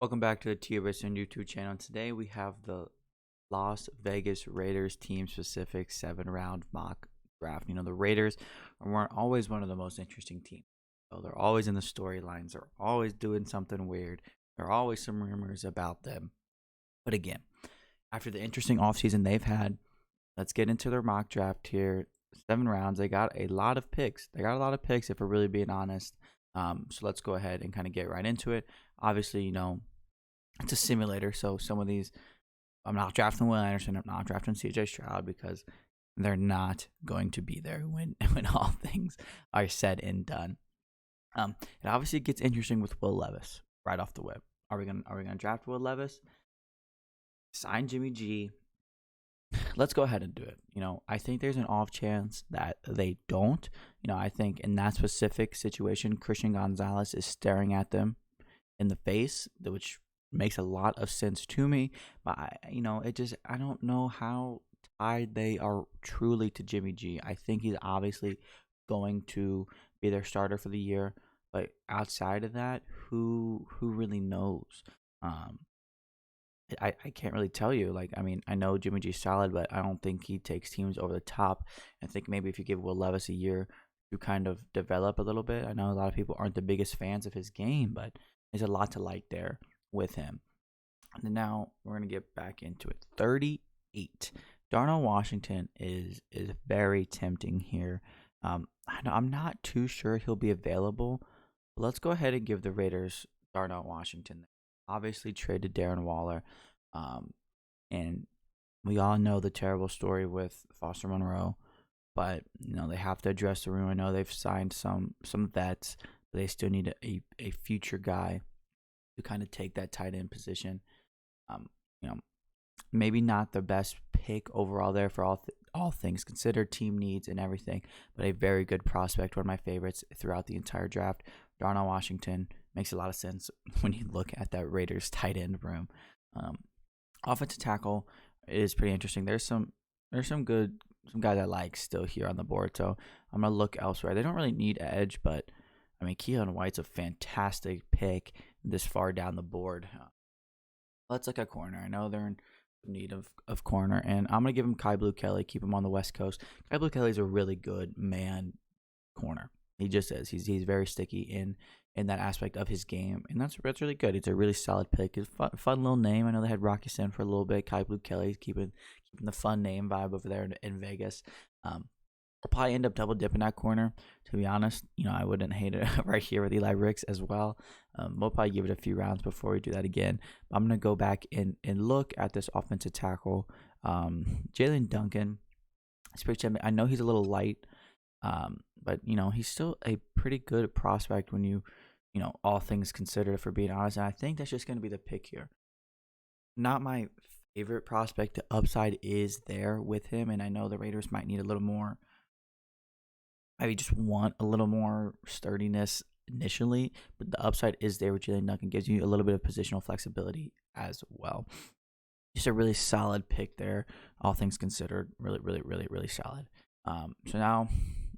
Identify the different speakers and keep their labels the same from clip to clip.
Speaker 1: Welcome back to the TWSN YouTube channel. Today we have the Las Vegas Raiders team specific 7-round mock draft. The Raiders weren't always one of the most interesting teams. So they're always in the storylines. They're always doing something weird. There are always some rumors about them. But again, after the interesting offseason they've had, let's get into their mock draft here. 7 rounds. They got a lot of picks. If we're really being honest. So let's go ahead and kind of get right into it. Obviously, it's a simulator, so some of these, I'm not drafting Will Anderson, I'm not drafting CJ Stroud because they're not going to be there when all things are said and done. It obviously gets interesting with Will Levis right off the whip. Are we gonna draft Will Levis? Sign Jimmy G. Let's go ahead and do it. I think there's an off chance that they don't. I think in that specific situation, Christian Gonzalez is staring at them in the face, which makes a lot of sense to me. But I don't know how tied they are truly to Jimmy G. I think he's obviously going to be their starter for the year, but outside of that, who really knows? I can't really tell you. I know Jimmy G's solid, but I don't think he takes teams over the top. I think maybe if you give Will Levis a year to kind of develop a little bit. I know a lot of people aren't the biggest fans of his game, but there's a lot to like there with him. And now we're going to get back into it. 38. Darnell Washington is very tempting here. I'm not too sure he'll be available. But let's go ahead and give the Raiders Darnell Washington. Obviously traded Darren Waller. And we all know the terrible story with Foster Monroe. But, they have to address the room. I know they've signed some vets, but they still need a future guy to kind of take that tight end position. Maybe not the best pick overall there for all things considered, team needs and everything, but a very good prospect, one of my favorites throughout the entire draft. Darnell Washington makes a lot of sense when you look at that Raiders tight end room. Offensive tackle is pretty interesting. There's some guys I like still here on the board, so I'm gonna look elsewhere. They don't really need edge, but Keon White's a fantastic pick this far down the board. Let's look at corner. I know they're in need of corner, and I'm gonna give him Kai Blue Kelly. Keep him on the West Coast. Kai Blue Kelly's a really good man corner. He just is. He's very sticky in that aspect of his game, and that's really good. It's a really solid pick. It's a fun little name. I know they had Rocky Sin for a little bit. Kai Blue Kelly keeping the fun name vibe over there in Vegas. I'll probably end up double dipping that corner. To be honest, I wouldn't hate it right here with Eli Ricks as well. We'll probably give it a few rounds before we do that again. I'm going to go back and look at this offensive tackle. Jalen Duncan. I know he's a little light, but, he's still a pretty good prospect when you all things considered, if we're being honest. And I think that's just going to be the pick here. Not my favorite prospect. The upside is there with him, and I know the Raiders might need a little more. I just want a little more sturdiness initially, but the upside is there with Jalen Duncan. Gives you a little bit of positional flexibility as well. Just a really solid pick there, all things considered. Really, really, really, really solid. So now,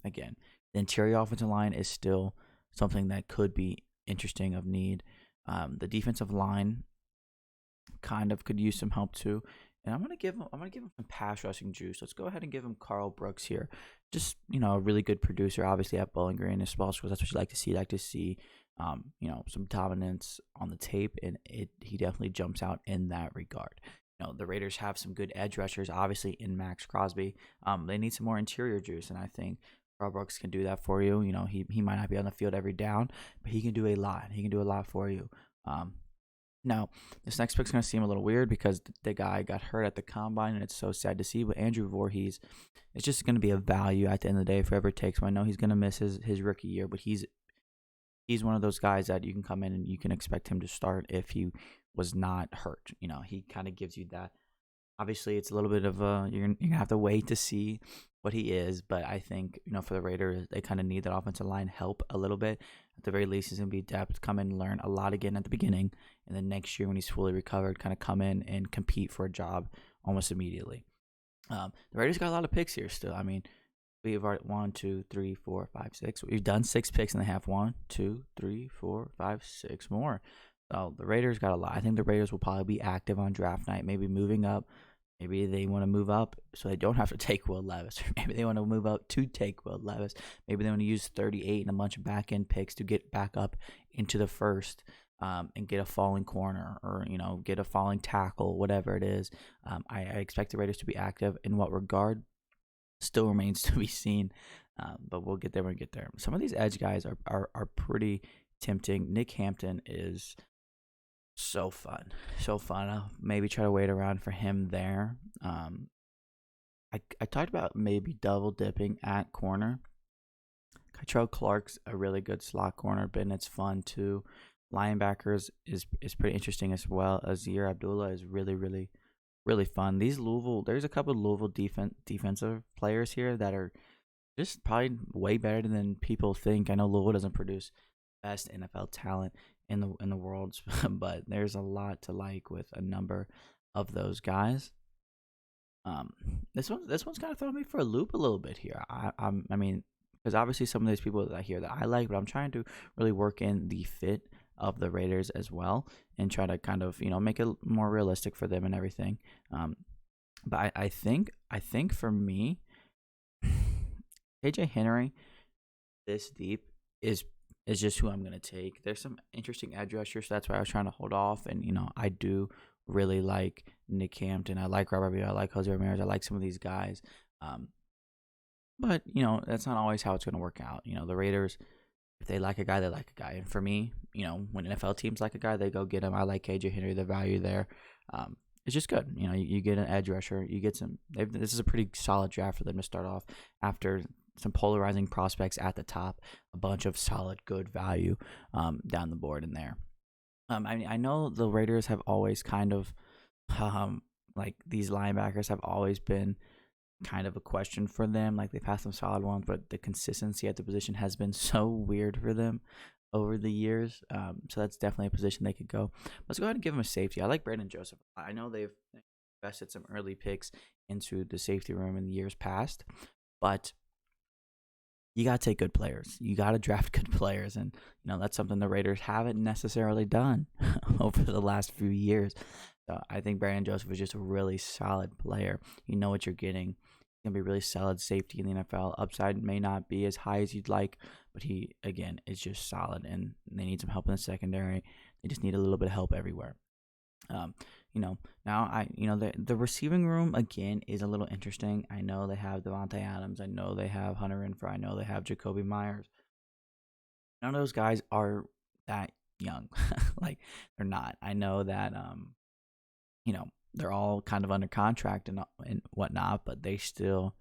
Speaker 1: again, the interior offensive line is still something that could be interesting of need. The defensive line kind of could use some help too. And I'm gonna give him some pass rushing juice. Let's go ahead and give him Carl Brooks here. Just a really good producer. Obviously at Bowling Green and small schools, that's what you like to see. Like to see, some dominance on the tape, and he definitely jumps out in that regard. The Raiders have some good edge rushers, obviously in Max Crosby. They need some more interior juice, and I think Carl Brooks can do that for you. He might not be on the field every down, but he can do a lot. He can do a lot for you. Now, this next pick's going to seem a little weird because the guy got hurt at the combine, and it's so sad to see. But Andrew Voorhees is just going to be a value at the end of the day if whoever it takes him. I know he's going to miss his rookie year, but he's one of those guys that you can come in and you can expect him to start if he was not hurt. He kind of gives you that. Obviously, it's a little bit of you're going to have to wait to see what he is. But I think, for the Raiders, they kind of need that offensive line help a little bit. At the very least, he's going to be depth, come in and learn a lot again at the beginning. And then next year when he's fully recovered, kind of come in and compete for a job almost immediately. The Raiders got a lot of picks here still. We've already 1, 2, 3, 4, 5, 6. We've done 6 picks and they have 1, 2, 3, 4, 5, 6 more. So the Raiders got a lot. I think the Raiders will probably be active on draft night, maybe moving up. Maybe they want to move up so they don't have to take Will Levis. Or maybe they want to move up to take Will Levis. Maybe they want to use 38 and a bunch of back end picks to get back up into the first, and get a falling corner, or get a falling tackle, whatever it is. I expect the Raiders to be active. In what regard still remains to be seen, but we'll get there when we get there. Some of these edge guys are pretty tempting. Nick Hampton is so fun, so fun. I'll maybe try to wait around for him there. I talked about maybe double dipping at corner. Kytrell Clark's a really good slot corner. Bennett's fun too. Linebackers is pretty interesting as well. Azir Abdullah is really fun. There's a couple of Louisville defensive players here that are just probably way better than people think. I know Louisville doesn't produce best NFL talent in the world, but there's a lot to like with a number of those guys. This one's kind of throwing me for a loop a little bit here. I mean, because obviously some of these people that I hear that I like, but I'm trying to really work in the fit of the Raiders as well and try to kind of make it more realistic for them and everything. But I think for me, KJ Henry this deep is just who I'm gonna take. There's some interesting edge rushers, so that's why I was trying to hold off. And I do really like Nick Hampton. I like Robert B. I like Jose Ramirez. I like some of these guys. But that's not always how it's gonna work out. The Raiders, if they like a guy, they like a guy. And for me, when NFL teams like a guy, they go get him. I like KJ Henry. The value there, it's just good. You get an edge rusher. You get some. This is a pretty solid draft for them to start off after some polarizing prospects at the top, a bunch of solid, good value down the board in there. I know the Raiders have always kind of, like these linebackers have always been kind of a question for them. Like they've had some solid ones, but the consistency at the position has been so weird for them over the years. So that's definitely a position they could go. Let's go ahead and give them a safety. I like Brandon Joseph. I know they've invested some early picks into the safety room in the years past, but you got to take good players. You got to draft good players. And, that's something the Raiders haven't necessarily done over the last few years. So I think Brandon Joseph is just a really solid player. You know what you're getting. He's going to be really solid safety in the NFL. Upside may not be as high as you'd like, but he, again, is just solid. And they need some help in the secondary. They just need a little bit of help everywhere. Now the receiving room again is a little interesting. I know they have Devontae Adams. I know they have Hunter Renfrow. I know they have Jacoby Myers. None of those guys are that young. Like they're not. I know that they're all kind of under contract and whatnot, but they still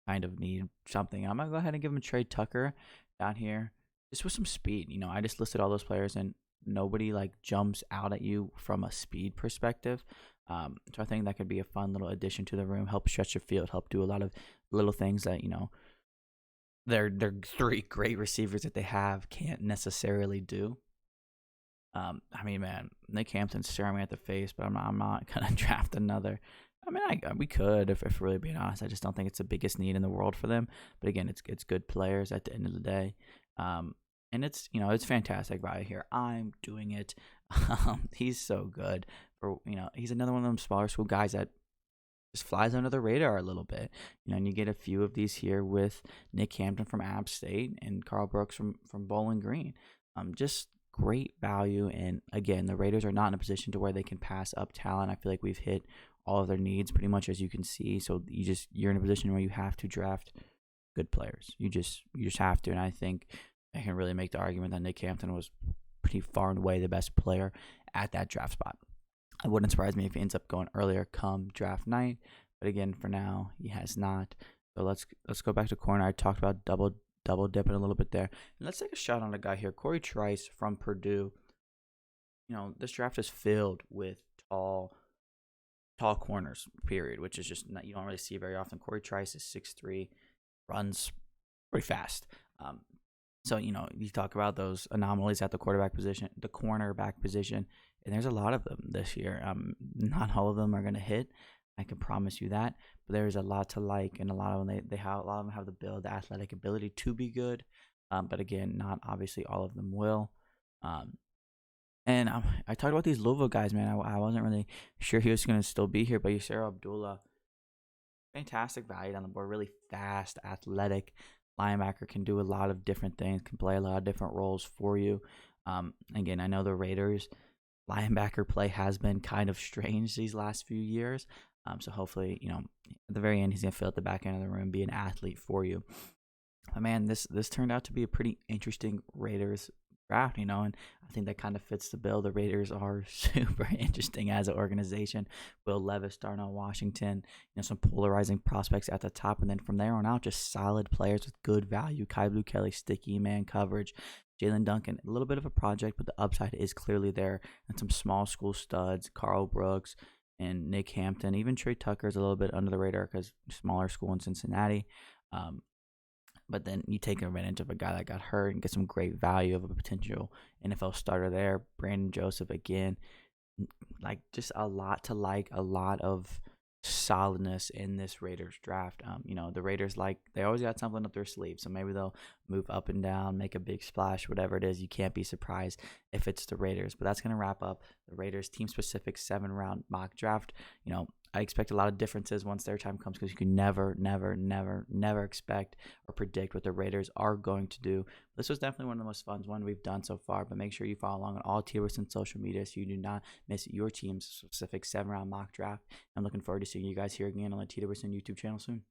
Speaker 1: kind of need something. I'm gonna go ahead and give them Trey Tucker down here just with some speed. I just listed all those players and nobody like jumps out at you from a speed perspective. So I think that could be a fun little addition to the room, help stretch your field, help do a lot of little things that they're three great receivers that they have can't necessarily do. I mean, man, Nick Hampton's staring me at the face, but I'm not gonna draft another. I mean, we could if really being honest. I just don't think it's the biggest need in the world for them. But again, it's good players at the end of the day. And it's it's fantastic value here. I'm doing it. He's so good. He's another one of them smaller school guys that just flies under the radar a little bit. And you get a few of these here with Nick Hampton from App State and Carl Brooks from Bowling Green. Just great value. And again, the Raiders are not in a position to where they can pass up talent. I feel like we've hit all of their needs pretty much, as you can see. So you're in a position where you have to draft good players. You just have to. And I think I can really make the argument that Nick Hampton was pretty far and away the best player at that draft spot. It wouldn't surprise me if he ends up going earlier come draft night. But again, for now, he has not. So let's go back to corner. I talked about double dipping a little bit there. And let's take a shot on a guy here, Corey Trice from Purdue. This draft is filled with tall corners, period, which is just you don't really see very often. Corey Trice is 6'3", runs pretty fast. So, you talk about those anomalies at the cornerback position, and there's a lot of them this year. Not all of them are going to hit. I can promise you that. But there's a lot to like, and a lot of them, a lot of them have the build, the athletic ability to be good. But again, not obviously all of them will. And I talked about these Louisville guys, man. I wasn't really sure he was going to still be here, but Yusera Abdullah, fantastic value on the board. Really fast, athletic linebacker, can do a lot of different things, can play a lot of different roles for you. Again, I know the Raiders linebacker play has been kind of strange these last few years. So hopefully, at the very end, he's gonna fill out the back end of the room, be an athlete for you. But man, this turned out to be a pretty interesting Raiders draft, and I think that kind of fits the bill. The Raiders are super interesting as an organization. Will Levis, Darnell Washington, some polarizing prospects at the top, and then from there on out, just solid players with good value. Kai Blue Kelly, sticky man coverage. Jalen Duncan, a little bit of a project, but the upside is clearly there. And some small school studs, Carl Brooks and Nick Hampton. Even Trey Tucker's a little bit under the radar because smaller school in Cincinnati. Um, but then you take advantage of a guy that got hurt and get some great value of a potential NFL starter there. Brandon Joseph again, like just a lot to like, a lot of solidness in this Raiders draft. The Raiders, like, they always got something up their sleeve, so maybe they'll move up and down, make a big splash, whatever it is. You can't be surprised if it's the Raiders. But that's gonna wrap up the Raiders team specific 7 round mock draft. I expect a lot of differences once their time comes because you can never, never, never, never expect or predict what the Raiders are going to do. This was definitely one of the most fun ones we've done so far, but make sure you follow along on all TWSN social media so you do not miss your team's specific 7 round mock draft. I'm looking forward to seeing you guys here again on the TWSN YouTube channel soon.